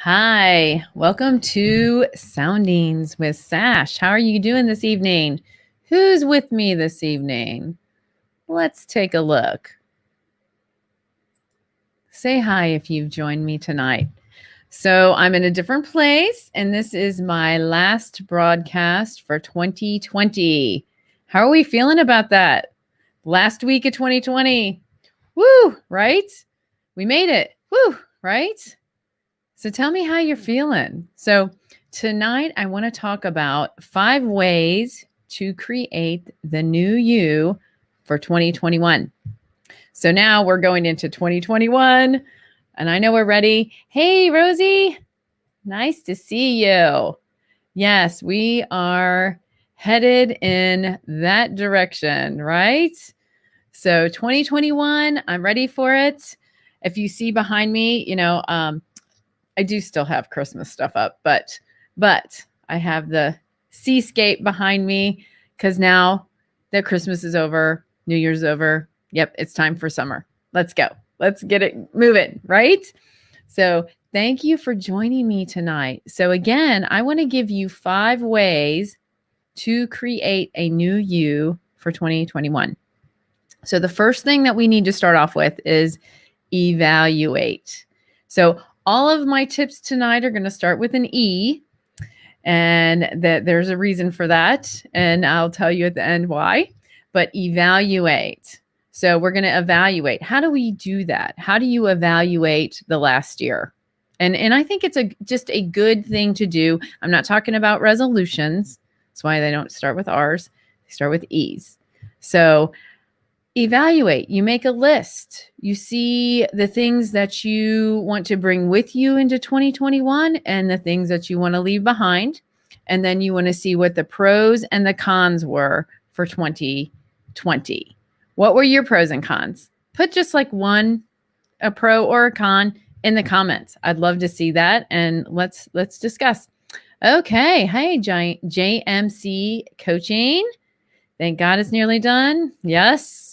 Hi, welcome to Soundings with Sash. How are you doing this evening? Who's with me this evening? Let's take a look. Say hi if you've joined me tonight. So, I'm in a different place, and this is my last broadcast for 2020. How are we feeling about that? Last week of 2020. Woo, right? We made it. Woo, right? So tell me how you're feeling. So tonight I want to talk about 5 ways to create the new you for 2021. So now we're going into 2021 and I know we're ready. Hey, Rosie, nice to see you. Yes, we are headed in that direction, right? So 2021, I'm ready for it. If you see behind me, I do still have Christmas stuff up, but I have the seascape behind me because now that Christmas is over, New Year's over. Yep, it's time for summer. Let's go. Let's get it moving, right? So thank you for joining me tonight. So again, I want to give you 5 ways to create a new you for 2021. So the first thing that we need to start off with is evaluate. So all of my tips tonight are going to start with an E, and that there's a reason for that. And I'll tell you at the end why. But evaluate. So we're going to evaluate. How do we do that? How do you evaluate the last year? And I think it's just a good thing to do. I'm not talking about resolutions. That's why they don't start with R's. They start with E's. So evaluate. You make a list. You see the things that you want to bring with you into 2021 and the things that you want to leave behind. And then you want to see what the pros and the cons were for 2020. What were your pros and cons? Put just like a pro or a con in the comments. I'd love to see that, and let's discuss. Okay. Hey, JMC Coaching. Thank God it's nearly done. Yes.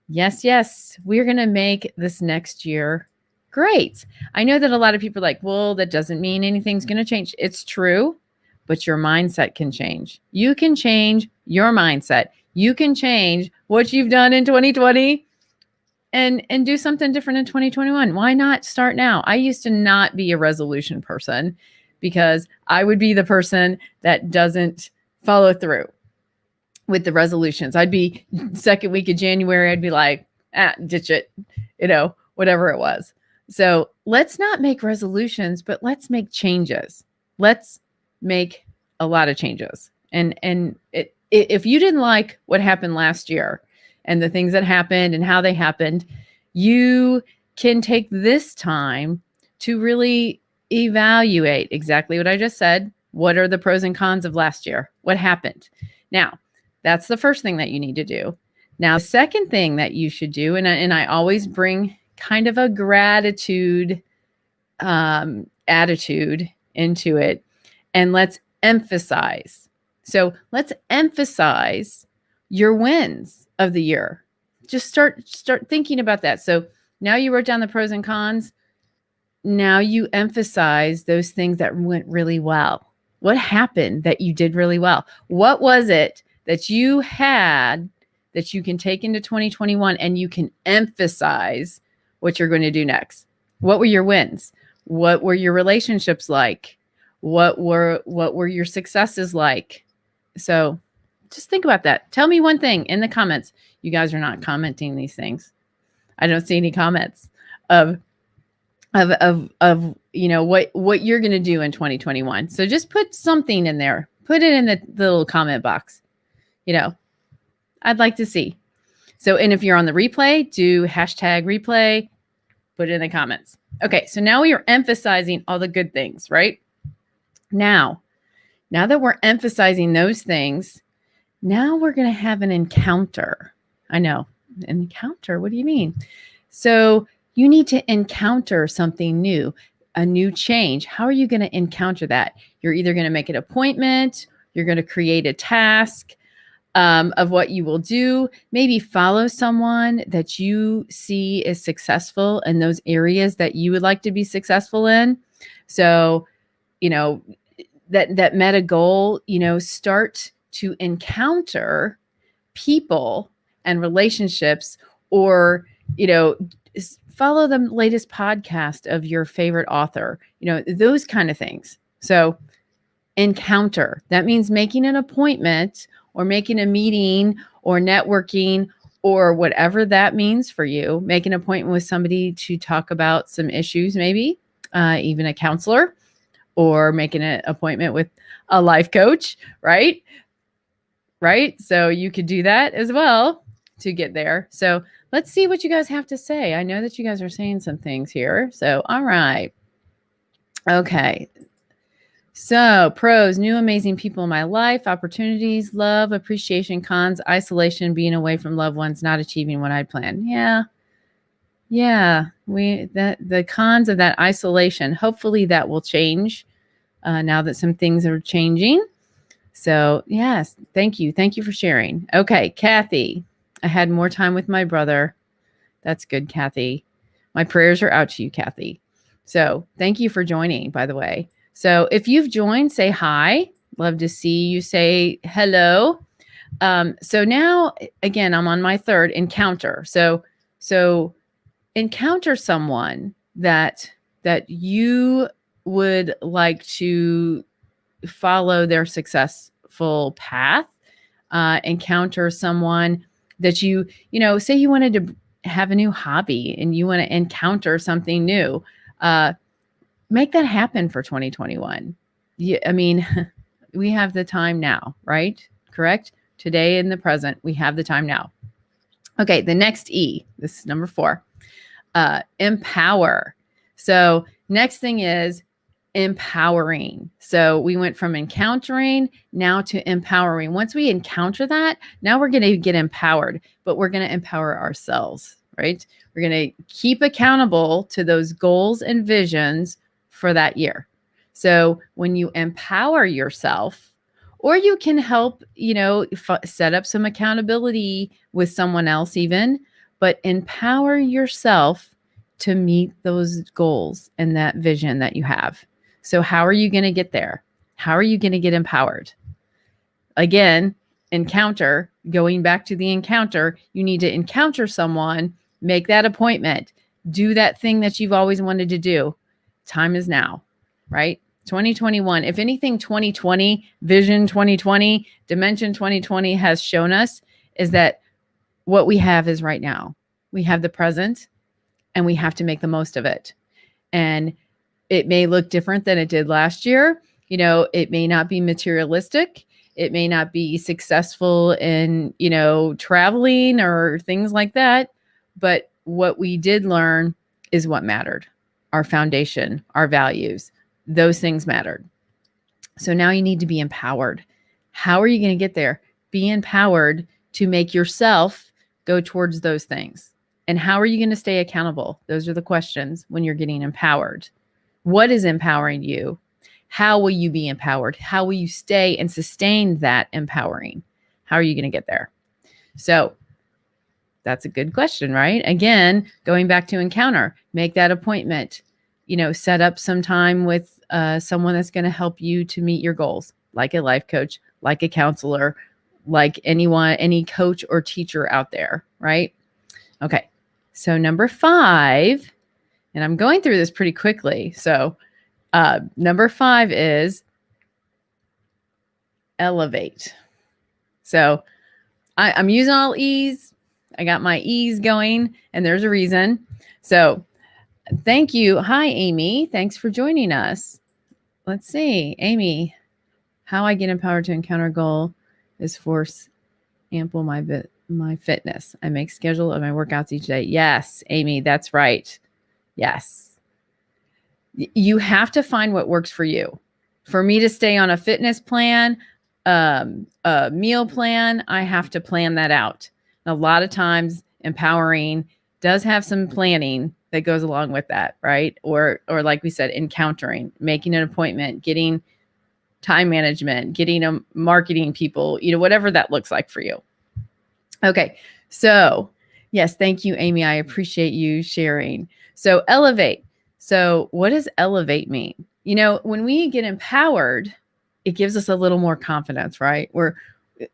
Yes. We're going to make this next year great. I know that a lot of people are like, well, that doesn't mean anything's going to change. It's true, but your mindset can change. You can change your mindset. You can change what you've done in 2020 and do something different in 2021. Why not start now? I used to not be a resolution person because I would be the person that doesn't follow through with the resolutions. I'd be second week of January, I'd be like, ditch it, whatever it was. So let's not make resolutions, but let's make changes. Let's make a lot of changes. And if you didn't like what happened last year and the things that happened and how they happened, you can take this time to really evaluate exactly what I just said. What are the pros and cons of last year? What happened? Now, that's the first thing that you need to do. Now, the second thing that you should do, and I always bring kind of a gratitude attitude into it, and let's emphasize. So let's emphasize your wins of the year. Just start thinking about that. So now you wrote down the pros and cons. Now you emphasize those things that went really well. What happened that you did really well? What was it that you had that you can take into 2021 and you can emphasize what you're going to do next? What were your wins? What were your relationships like? What were your successes like? So just think about that. Tell me one thing in the comments. You guys are not commenting these things. I don't see any comments of what you're going to do in 2021. So just put something in there. Put it in the little comment box. I'd like to see. So, and if you're on the replay, do hashtag replay, put it in the comments. Okay, so now we are emphasizing all the good things, right? Now that we're emphasizing those things, now we're going to have an encounter. I know, an encounter, what do you mean? So you need to encounter something new, a new change. How are you going to encounter that? You're either going to make an appointment, you're going to create a task, of what you will do. Maybe follow someone that you see is successful in those areas that you would like to be successful in. So, you know, that meta goal, start to encounter people and relationships, or, follow the latest podcast of your favorite author, those kind of things. So encounter, that means making an appointment or making a meeting or networking or whatever that means for you. Make an appointment with somebody to talk about some issues, maybe even a counselor, or making an appointment with a life coach, right? Right. So you could do that as well to get there. So let's see what you guys have to say. I know that you guys are saying some things here. So, all right. Okay. So, pros, new amazing people in my life, opportunities, love, appreciation, cons, isolation, being away from loved ones, not achieving what I planned. Yeah. Yeah. The cons of that isolation, hopefully that will change now that some things are changing. So, yes, thank you. Thank you for sharing. Okay, Kathy, I had more time with my brother. That's good, Kathy. My prayers are out to you, Kathy. So, thank you for joining, by the way. So, if you've joined, say hi. Love to see you say hello. So now, again, I'm on my third encounter. So encounter someone that you would like to follow their successful path. Encounter someone that say you wanted to have a new hobby and you want to encounter something new. Make that happen for 2021. Yeah, I mean, we have the time now, right? Correct? Today in the present, we have the time now. Okay, the next E, this is number 4, empower. So next thing is empowering. So we went from encountering now to empowering. Once we encounter that, now we're going to get empowered, but we're going to empower ourselves, right? We're going to keep accountable to those goals and visions for that year. So when you empower yourself, or you can help, set up some accountability with someone else even, but empower yourself to meet those goals and that vision that you have. So how are you going to get there? How are you going to get empowered? Again, encounter, going back to the encounter, you need to encounter someone, make that appointment, do that thing that you've always wanted to do. Time is now, right? 2021, if anything, 2020, Vision 2020, Dimension 2020 has shown us is that what we have is right now. We have the present and we have to make the most of it. And it may look different than it did last year. It may not be materialistic. It may not be successful in, traveling or things like that. But what we did learn is what mattered. Our foundation, our values, those things mattered. So now you need to be empowered. How are you going to get there? Be empowered to make yourself go towards those things. And how are you going to stay accountable? Those are the questions when you're getting empowered. What is empowering you? How will you be empowered? How will you stay and sustain that empowering? How are you going to get there? So that's a good question, right? Again, going back to encounter, make that appointment, set up some time with someone that's going to help you to meet your goals, like a life coach, like a counselor, like any coach or teacher out there, right? Okay. So number 5, and I'm going through this pretty quickly. So number 5 is elevate. So I'm using all E's. I got my E's going, and there's a reason. So thank you. Hi, Amy. Thanks for joining us. Let's see. Amy, how I get empowered to encounter a goal is force ample my fitness. I make schedule of my workouts each day. Yes, Amy, that's right. Yes. You have to find what works for you. For me to stay on a fitness plan, a meal plan, I have to plan that out. And a lot of times empowering does have some planning that goes along with that, right? Or like we said, encountering, making an appointment, getting time management, getting a marketing people, whatever that looks like for you. Okay. So yes, thank you, Amy. I appreciate you sharing. So elevate. So what does elevate mean? when we get empowered, it gives us a little more confidence, right? We're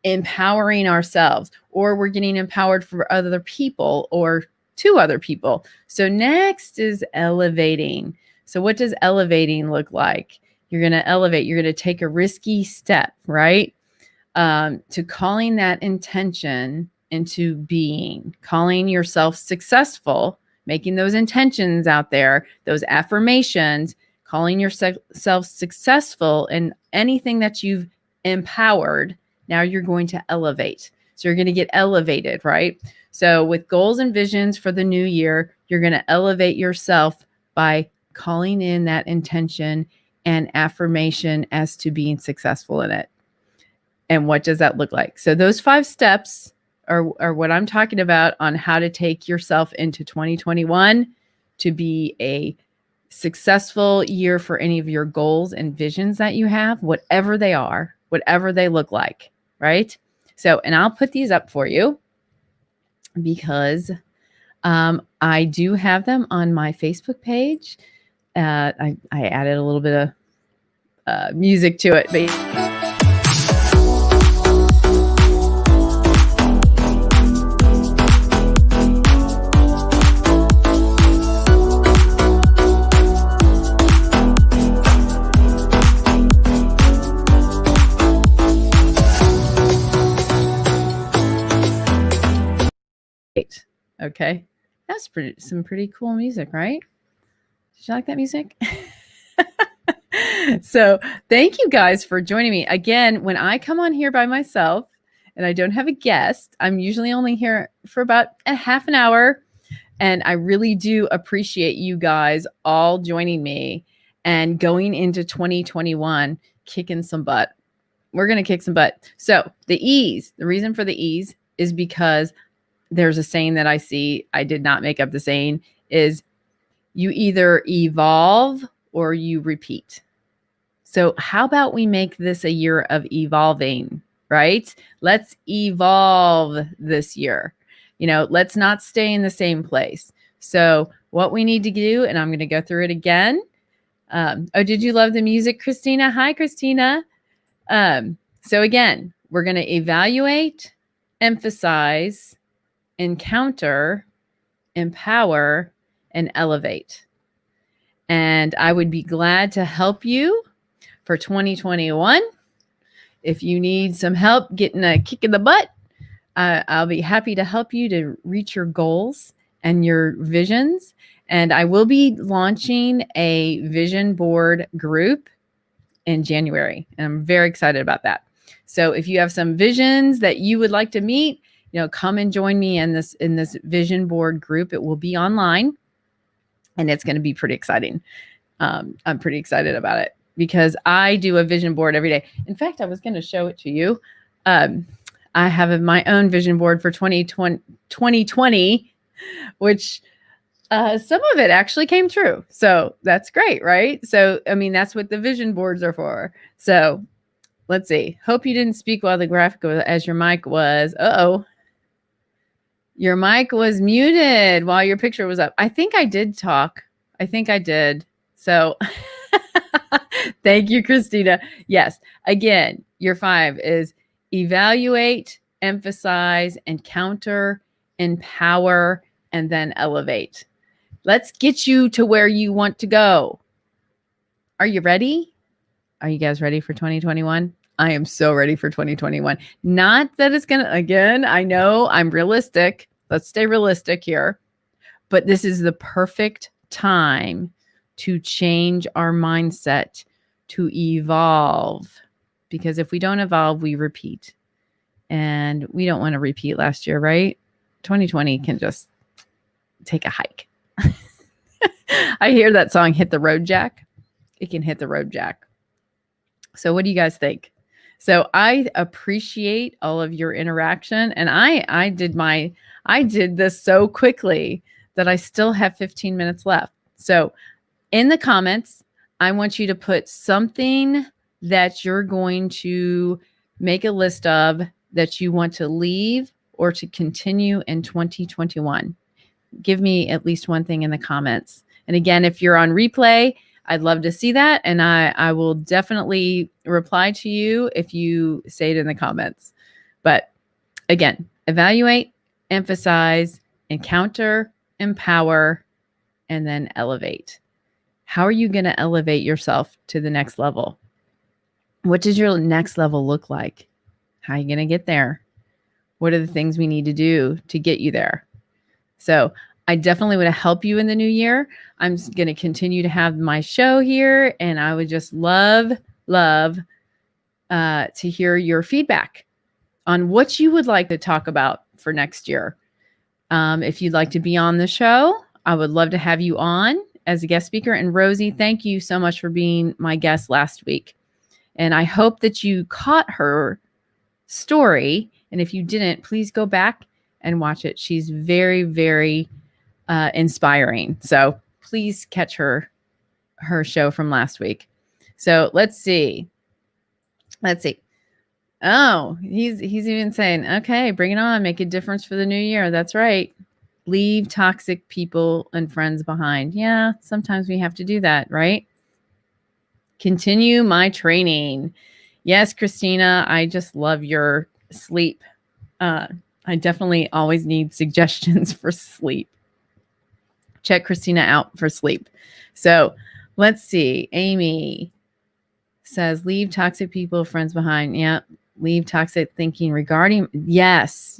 empowering ourselves, or we're getting empowered for other people or to other people. So next is elevating. So what does elevating look like? You're going to elevate. You're going to take a risky step, right? To calling that intention into being, calling yourself successful, making those intentions out there, those affirmations, calling yourself successful in anything that you've empowered. Now you're going to elevate. So you're going to get elevated, right? So with goals and visions for the new year, you're going to elevate yourself by calling in that intention and affirmation as to being successful in it. And what does that look like? So those 5 steps are what I'm talking about on how to take yourself into 2021 to be a successful year for any of your goals and visions that you have, whatever they are, whatever they look like, right? So, and I'll put these up for you because I do have them on my Facebook page. I added a little bit of music to it, but okay, that's some pretty cool music, right? Did you like that music? So thank you guys for joining me. Again, when I come on here by myself and I don't have a guest, I'm usually only here for about a half an hour. And I really do appreciate you guys all joining me and going into 2021, kicking some butt. We're going to kick some butt. So the reason for the ease is because there's a saying that I see, I did not make up the saying, is you either evolve or you repeat. So how about we make this a year of evolving, right? Let's evolve this year. Let's not stay in the same place. So what we need to do, and I'm going to go through it again. Did you love the music, Christina? Hi, Christina. So again, we're going to evaluate, emphasize, encounter, empower, and elevate. And I would be glad to help you for 2021. If you need some help getting a kick in the butt, I'll be happy to help you to reach your goals and your visions. And I will be launching a vision board group in January. And I'm very excited about that. So if you have some visions that you would like to meet, come and join me in this vision board group. It will be online and it's going to be pretty exciting. I'm pretty excited about it because I do a vision board every day. In fact, I was going to show it to you. I have my own vision board for 2020, which some of it actually came true. So that's great, right? So, that's what the vision boards are for. So let's see. Hope you didn't speak while the graphic was, as your mic was. Uh-oh. Your mic was muted while your picture was up. I think I did talk. I think I did. So thank you, Christina. Yes. Again, your 5 is evaluate, emphasize, encounter, empower, and then elevate. Let's get you to where you want to go. Are you ready? Are you guys ready for 2021? I am so ready for 2021. Not that it's going to, again, I know I'm realistic. Let's stay realistic here. But this is the perfect time to change our mindset, to evolve. Because if we don't evolve, we repeat. And we don't want to repeat last year, right? 2020 can just take a hike. I hear that song, Hit the Road Jack. It can hit the road jack. So what do you guys think? So I appreciate all of your interaction. And I did this so quickly that I still have 15 minutes left. So in the comments, I want you to put something that you're going to make a list of that you want to leave or to continue in 2021. Give me at least one thing in the comments. And again, if you're on replay, I'd love to see that. And I will definitely reply to you if you say it in the comments. But again, evaluate, emphasize, encounter, empower, and then elevate. How are you going to elevate yourself to the next level? What does your next level look like? How are you going to get there? What are the things we need to do to get you there? So I definitely want to help you in the new year. I'm going to continue to have my show here, and I would just love to hear your feedback on what you would like to talk about for next year. If you'd like to be on the show, I would love to have you on as a guest speaker. And Rosie, thank you so much for being my guest last week. And I hope that you caught her story. And if you didn't, please go back and watch it. She's very, very inspiring. So please catch her show from last week. So let's see. Oh, he's even saying, okay, bring it on. Make a difference for the new year. That's right. Leave toxic people and friends behind. Yeah, sometimes we have to do that, right? Continue my training. Yes, Christina, I just love your sleep. I definitely always need suggestions for sleep. Check Christina out for sleep. So let's see. Amy says, leave toxic people, friends behind. Yeah, leave toxic thinking regarding. Yes.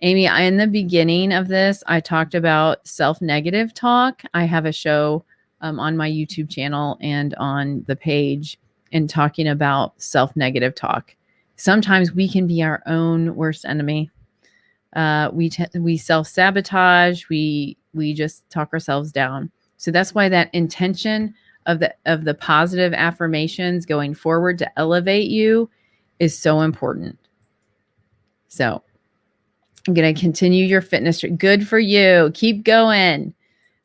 Amy, in the beginning of this, I talked about self-negative talk. I have a show on my YouTube channel and on the page and talking about self-negative talk. Sometimes we can be our own worst enemy. We self-sabotage. We just talk ourselves down. So that's why that intention of the positive affirmations going forward to elevate you is so important. So I'm going to continue your fitness. Good for you. Keep going.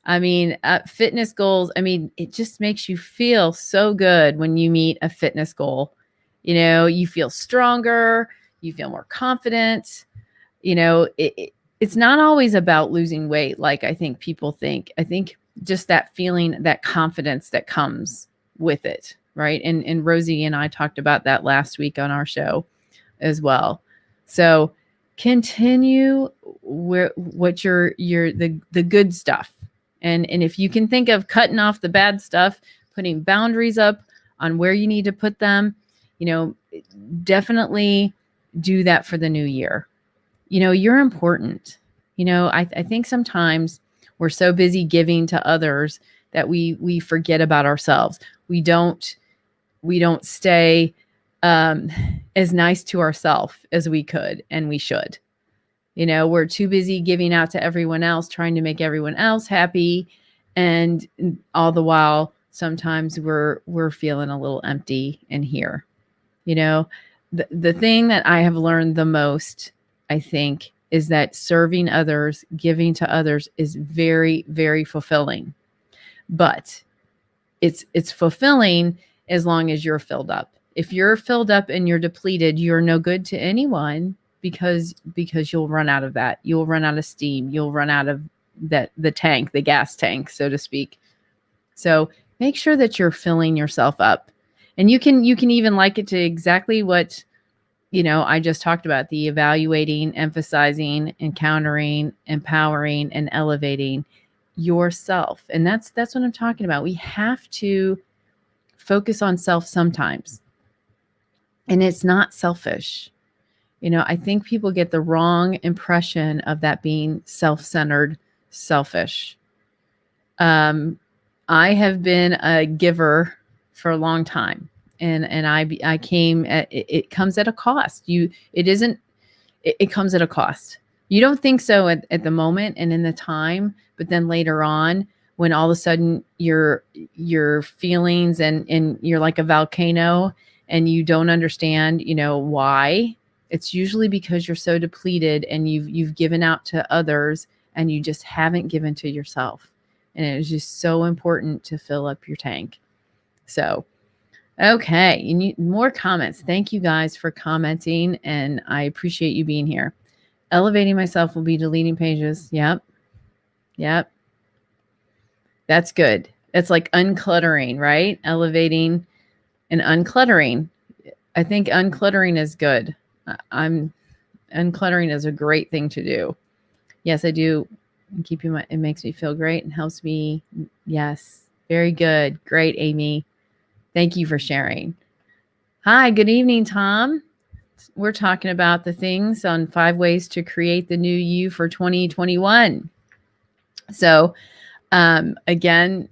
I mean, fitness goals, I mean, it just makes you feel so good when you meet a fitness goal. You know, you feel stronger, you feel more confident. You know, it's not always about losing weight like I think people think. I think just that feeling, that confidence that comes with it, right? And Rosie and I talked about that last week on our show as well. So continue the good stuff. And if you can think of cutting off the bad stuff, putting boundaries up on where you need to put them, you know, definitely do that for the new year. You know, you're important. You know, I think sometimes we're so busy giving to others that we forget about ourselves. We don't stay as nice to ourselves as we could and we should. You know, we're too busy giving out to everyone else, trying to make everyone else happy. And all the while, sometimes we're feeling a little empty in here. You know, the thing that I have learned the most, I think, is that serving others, giving to others is very, very fulfilling. But it's fulfilling as long as you're filled up. If you're filled up and you're depleted, you're no good to anyone. Because you'll run out of that. You'll run out of steam. You'll run out of the tank, the gas tank, so to speak. So make sure that you're filling yourself up. And you can even like it to exactly what, you know, I just talked about, the evaluating, emphasizing, encountering, empowering, and elevating yourself. And that's what I'm talking about. We have to focus on self sometimes. And it's not selfish. You know, I think people get the wrong impression of that being self-centered, selfish. I have been a giver for a long time, and I came at it comes at a cost. It comes at a cost. You don't think so at the moment and in the time, but then later on, when all of a sudden your feelings and you're like a volcano and you don't understand, you know, why. It's usually because you're so depleted and you've given out to others and you just haven't given to yourself. And it is just so important to fill up your tank. So, okay, you need more comments. Thank you guys for commenting, and I appreciate you being here. Elevating myself will be deleting pages. Yep. That's good. It's like uncluttering, right? Elevating and uncluttering. I think uncluttering is good. I'm uncluttering is a great thing to do. Yes, I do. Keeping my, it makes me feel great and helps me. Yes, very good. Great, Amy. Thank you for sharing. Hi, good evening, Tom. We're talking about the things on 5 ways to create the new you for 2021. So, again,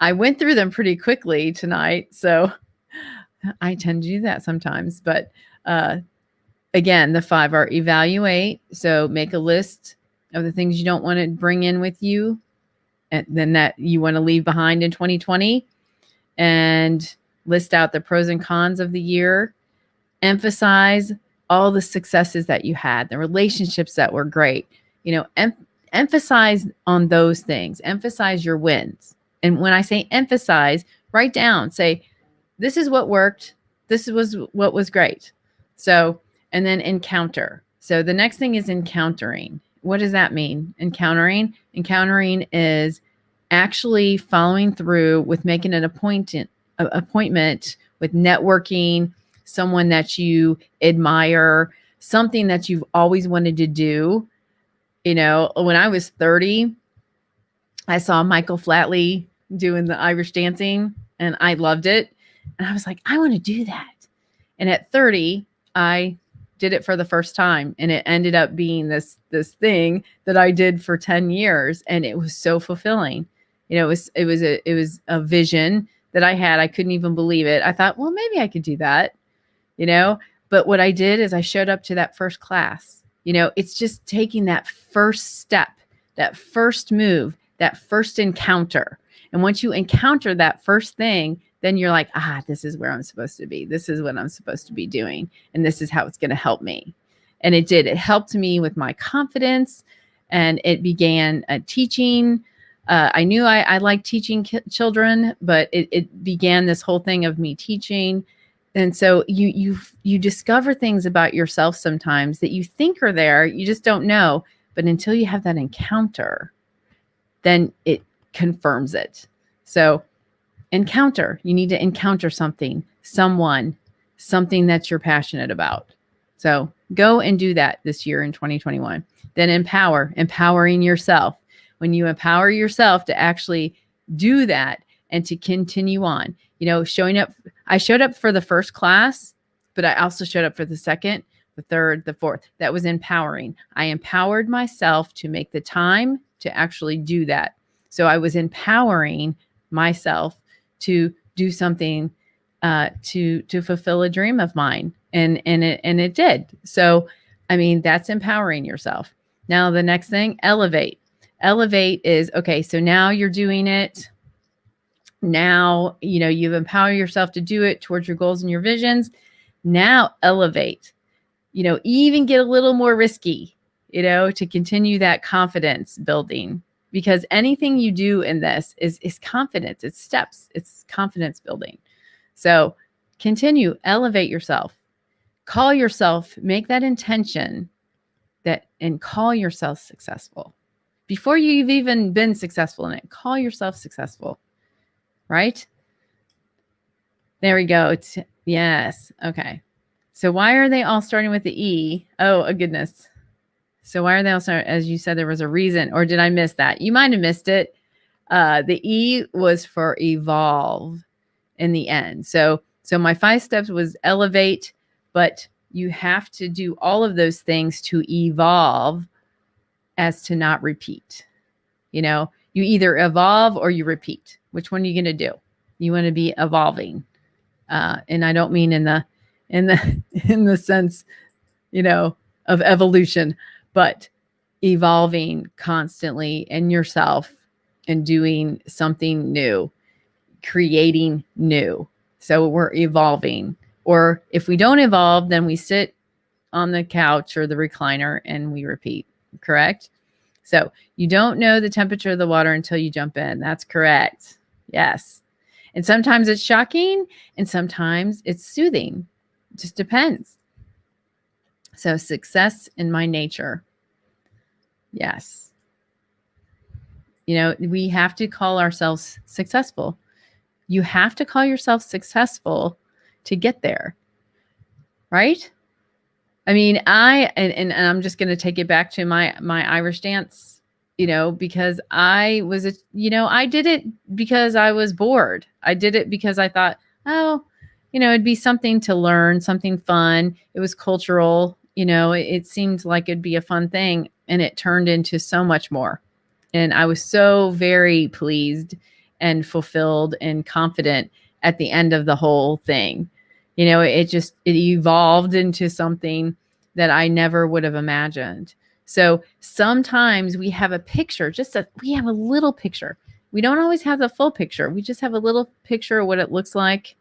I went through them pretty quickly tonight. So I tend to do that sometimes. But again, the 5 are evaluate. So make a list of the things you don't want to bring in with you and then that you want to leave behind in 2020, and list out the pros and cons of the year. Emphasize all the successes that you had, the relationships that were great. Emphasize on those things. Emphasize your wins. And when I say emphasize, write down, say, this is what worked. This was what was great. So, and then encounter. So the next thing is encountering. What does that mean? Encountering is actually following through with making an appointment with networking, someone that you admire, something that you've always wanted to do. When I was 30, I saw Michael Flatley doing the Irish dancing and I loved it. And I was like, I want to do that. And at 30, I did it for the first time, and it ended up being this thing that I did for 10 years, and it was so fulfilling. It was a vision that I had. I couldn't even believe it. I thought, well, maybe I could do that, but what I did is I showed up to that first class. It's just taking that first step, that first move, that first encounter. And once you encounter that first thing, then you're like, this is where I'm supposed to be. This is what I'm supposed to be doing. And this is how it's going to help me. And it did. It helped me with my confidence. And it began teaching. I knew I liked teaching children, but it began this whole thing of me teaching. And so you discover things about yourself sometimes that you think are there. You just don't know. But until you have that encounter, then it confirms it. So encounter. You need to encounter something, someone, something that you're passionate about. So go and do that this year in 2021. Then empowering yourself. When you empower yourself to actually do that and to continue on, showing up. I showed up for the first class, but I also showed up for the second, the third, the fourth. That was empowering. I empowered myself to make the time to actually do that. So I was empowering myself to do something to fulfill a dream of mine, and it did. So that's empowering yourself. Now the next thing, elevate is okay. So now you're doing it. Now you've empowered yourself to do it towards your goals and your visions. Now elevate. Even get a little more risky, to continue that confidence building. Because anything you do in this is confidence. It's steps. It's confidence building. So continue, elevate yourself, call yourself, make that intention and call yourself successful. Before you've even been successful in it, call yourself successful, right? There we go. Yes. Okay. So why are they all starting with the E? Oh, goodness. So why are they all starting? As you said, there was a reason, or did I miss that? You might have missed it. The E was for evolve in the end. So my 5 steps was elevate, but you have to do all of those things to evolve as to not repeat. You either evolve or you repeat. Which one are you going to do? You want to be evolving. And I don't mean in the sense, of evolution, but evolving constantly in yourself and doing something new, creating new. So we're evolving. Or if we don't evolve, then we sit on the couch or the recliner and we repeat, correct? So you don't know the temperature of the water until you jump in. That's correct. Yes. And sometimes it's shocking and sometimes it's soothing. It just depends. So success in my nature. Yes. We have to call ourselves successful. You have to call yourself successful to get there, right? I mean, and I'm just going to take it back to my Irish dance, because I was I did it because I was bored. I did it because I thought, oh, it'd be something to learn, something fun. It was cultural, it seemed like it'd be a fun thing, and it turned into so much more. And I was so very pleased and fulfilled and confident at the end of the whole thing. It evolved into something that I never would have imagined. So sometimes we have a picture, we have a little picture. We don't always have the full picture. We just have a little picture of what it looks like,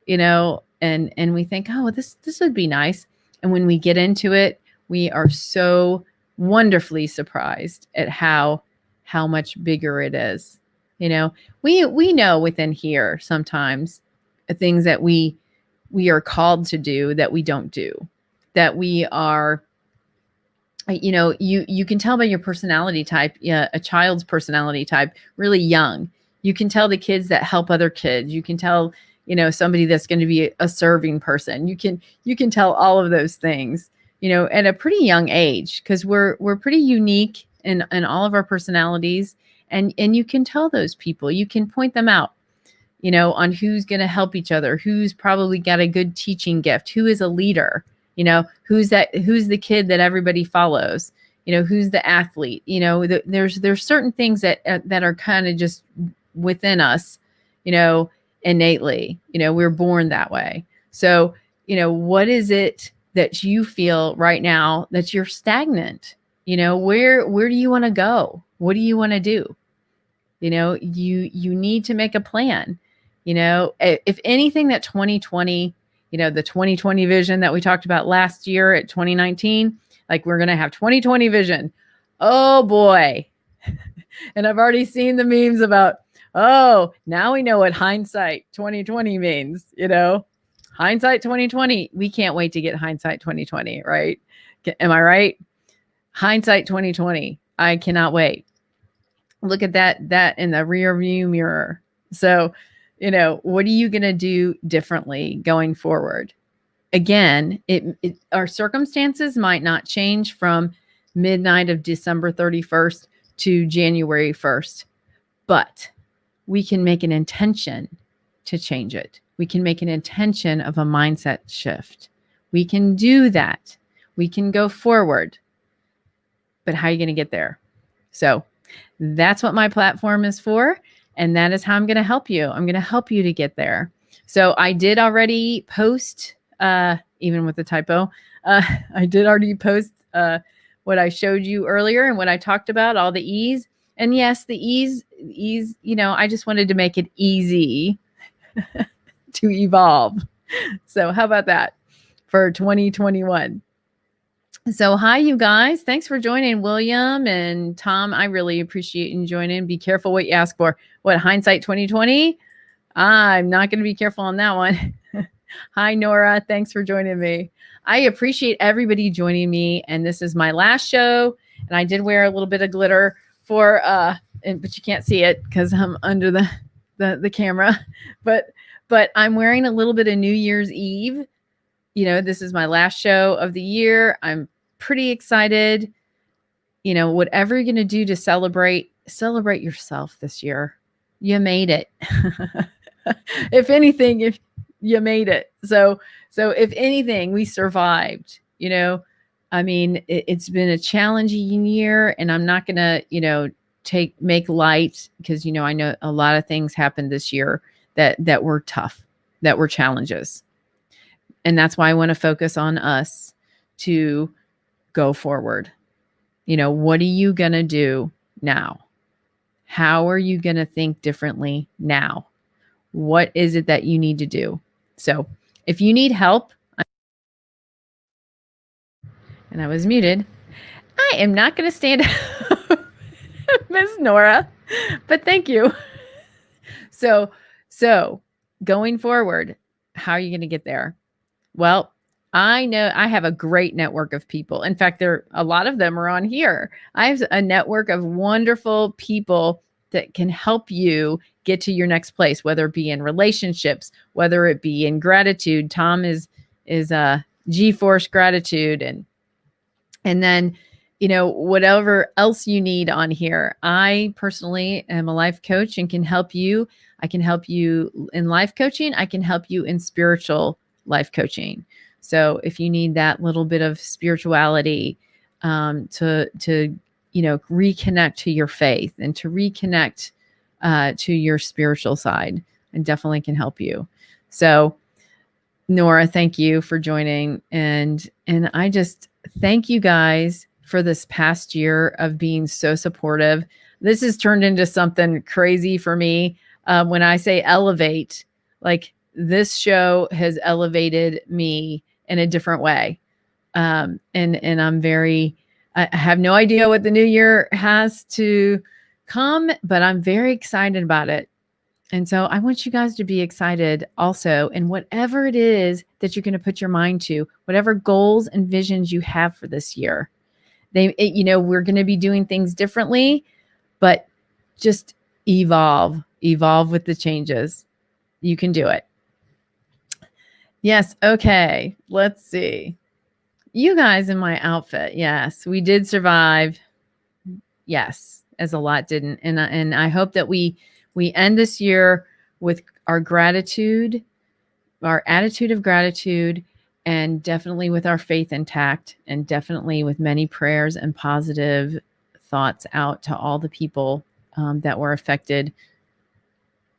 and we think, oh, this would be nice. And when we get into it, we are so wonderfully surprised at how much bigger it is. We know within here sometimes things that we are called to do that we don't do, that we are, you can tell by your personality type, a child's personality type, really young. You can tell the kids that help other kids. You can tell, somebody that's going to be a serving person. You can tell all of those things, at a pretty young age, because we're pretty unique in all of our personalities. And you can tell those people, you can point them out, on who's going to help each other, who's probably got a good teaching gift, who is a leader, who's the kid that everybody follows, who's the athlete, there's certain things that are kind of just within us, innately, we're born that way. So, what is it that you feel right now that you're stagnant? Where do you want to go? What do you want to do? You need to make a plan. If anything, that 2020, the 2020 vision that we talked about last year at 2019, like we're going to have 2020 vision. Oh boy. And I've already seen the memes about, oh, now we know what hindsight 2020 means, hindsight 2020. We can't wait to get hindsight 2020, right? Am I right? Hindsight 2020. I cannot wait. Look at that in the rear view mirror. So, what are you going to do differently going forward? Again, our circumstances might not change from midnight of December 31st to January 1st, but we can make an intention to change it. We can make an intention of a mindset shift. We can do that. We can go forward. But how are you going to get there? So that's what my platform is for. And that is how I'm going to help you. I'm going to help you to get there. So I did already post, even with the typo, I did already post what I showed you earlier and what I talked about, all the E's. And yes, the E's, I just wanted to make it easy to evolve. So how about that for 2021? So hi, you guys. Thanks for joining, William and Tom. I really appreciate you joining. Be careful what you ask for. What, hindsight 2020? I'm not going to be careful on that one. Hi, Nora. Thanks for joining me. I appreciate everybody joining me. And this is my last show. And I did wear a little bit of glitter for, but you can't see it because I'm under the camera. But I'm wearing a little bit of New Year's Eve. This is my last show of the year. I'm pretty excited. Whatever you're going to do to celebrate yourself this year. You made it. If anything, if you made it. So if anything, we survived, it's been a challenging year, and I'm not going to, make light because, I know a lot of things happened this year that were tough, that were challenges. And that's why I want to focus on us to go forward. What are you going to do now? How are you going to think differently now? What is it that you need to do? So if you need help, and I was muted, I am not going to stand up, Miss Nora, but thank you. So going forward, how are you going to get there? Well, I know I have a great network of people. In fact, a lot of them are on here. I have a network of wonderful people that can help you get to your next place, whether it be in relationships, whether it be in gratitude. Tom is a G-Force Gratitude, and then, whatever else you need on here. I personally am a life coach and can help you. I can help you in life coaching. I can help you in spiritual life coaching. So if you need that little bit of spirituality, to reconnect to your faith and to reconnect to your spiritual side, I definitely can help you. So Nora, thank you for joining. And I just thank you guys for this past year of being so supportive. This has turned into something crazy for me. When I say elevate, like this show has elevated me in a different way. And I have no idea what the new year has to come, but I'm very excited about it. And so I want you guys to be excited also in whatever it is that you're going to put your mind to, whatever goals and visions you have for this year. We're going to be doing things differently, but just evolve with the changes. You can do it. Yes. Okay. Let's see. You guys in my outfit. Yes, we did survive. Yes, as a lot didn't. And I hope that we end this year with our gratitude, our attitude of gratitude, and definitely with our faith intact, and definitely with many prayers and positive thoughts out to all the people that were affected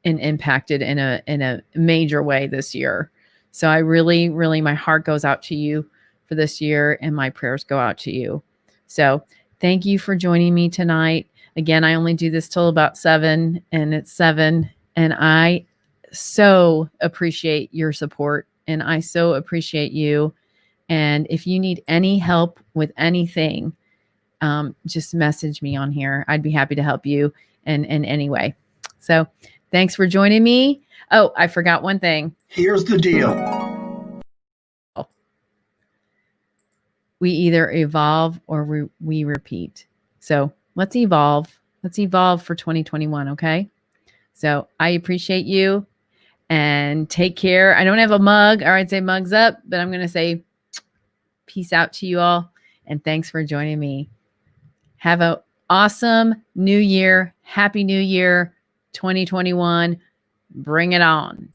and impacted in a major way this year. So I really, really, my heart goes out to you for this year, and my prayers go out to you. So thank you for joining me tonight. Again, I only do this till about 7, and it's 7, and I so appreciate your support, and I so appreciate you. And if you need any help with anything, just message me on here. I'd be happy to help you in any way. So thanks for joining me. Oh, I forgot one thing. Here's the deal. We either evolve or we repeat. So let's evolve. Let's evolve for 2021, okay? So I appreciate you, and take care. I don't have a mug, or I'd say mugs up, but I'm going to say peace out to you all, and thanks for joining me. Have an awesome new year. Happy New Year 2021. Bring it on.